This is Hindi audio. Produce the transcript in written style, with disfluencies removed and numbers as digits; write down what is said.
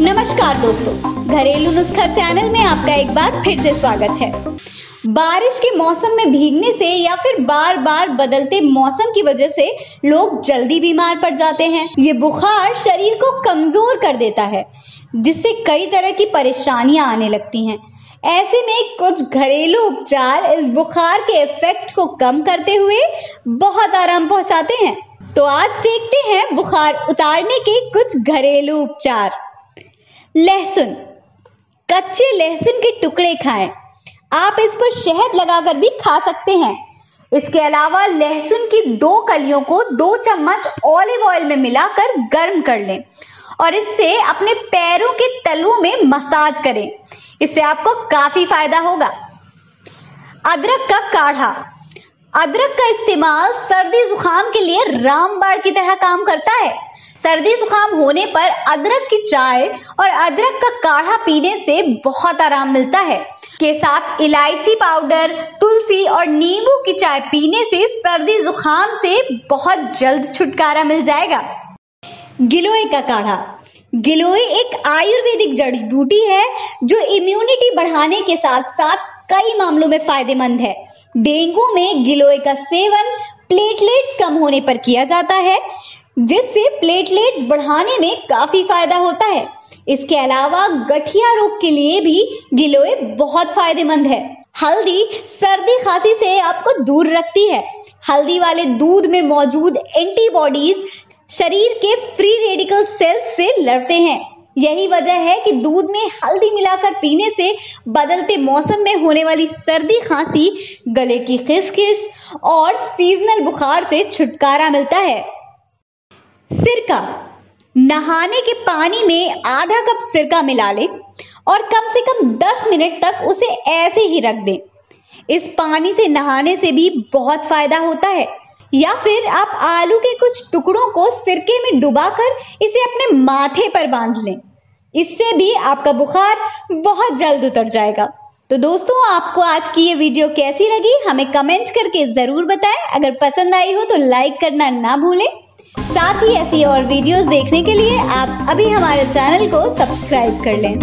नमस्कार दोस्तों, घरेलू नुस्खा चैनल में आपका एक बार फिर से स्वागत है। बारिश के मौसम में भीगने से या फिर बार बार बदलते मौसम की वजह से लोग जल्दी बीमार पड़ जाते हैं। ये बुखार शरीर को कमजोर कर देता है, जिससे कई तरह की परेशानियां आने लगती हैं। ऐसे में कुछ घरेलू उपचार इस बुखार के इफेक्ट को कम करते हुए बहुत आराम पहुंचाते हैं। तो आज देखते हैं बुखार उतारने के कुछ घरेलू उपचार। लहसुन, कच्चे लहसुन के टुकड़े खाएं। आप इस पर शहद लगाकर भी खा सकते हैं। इसके अलावा लहसुन की 2 कलियों को 2 चम्मच ऑलिव ऑयल में मिलाकर गर्म कर लें और इससे अपने पैरों के तलुओं में मसाज करें। इससे आपको काफी फायदा होगा। अदरक का काढ़ा, अदरक का इस्तेमाल सर्दी जुकाम के लिए रामबाण की तरह काम करता है। सर्दी जुकाम होने पर अदरक की चाय और अदरक का काढ़ा पीने से बहुत आराम मिलता है। के साथ इलायची पाउडर, तुलसी और नींबू की चाय पीने से सर्दी जुकाम से बहुत जल्द छुटकारा मिल जाएगा। गिलोय का काढ़ा, गिलोय एक आयुर्वेदिक जड़ी बूटी है जो इम्यूनिटी बढ़ाने के साथ साथ कई मामलों में फायदेमंद है। डेंगू में गिलोय का सेवन प्लेटलेट्स कम होने पर किया जाता है, जिससे प्लेटलेट्स बढ़ाने में काफी फायदा होता है। इसके अलावा गठिया रोग के लिए भी गिलोय बहुत फायदेमंद है। हल्दी सर्दी खांसी से आपको दूर रखती है। हल्दी वाले दूध में मौजूद एंटीबॉडीज शरीर के फ्री रेडिकल सेल्स से लड़ते हैं। यही वजह है कि दूध में हल्दी मिलाकर पीने से बदलते मौसम में होने वाली सर्दी खांसी, गले की खिसखिस और सीजनल बुखार से छुटकारा मिलता है। सिरका, नहाने के पानी में आधा कप सिरका मिला लें और कम से कम 10 मिनट तक उसे ऐसे ही रख दें। इस पानी से नहाने से भी बहुत फायदा होता है। या फिर आप आलू के कुछ टुकड़ों को सिरके में डुबाकर इसे अपने माथे पर बांध लें। इससे भी आपका बुखार बहुत जल्द उतर जाएगा। तो दोस्तों, आपको आज की ये वीडियो कैसी लगी हमें कमेंट करके जरूर बताएं। अगर पसंद आई हो तो लाइक करना ना भूलें। साथ ही ऐसी और वीडियोस देखने के लिए आप अभी हमारे चैनल को सब्सक्राइब कर लें।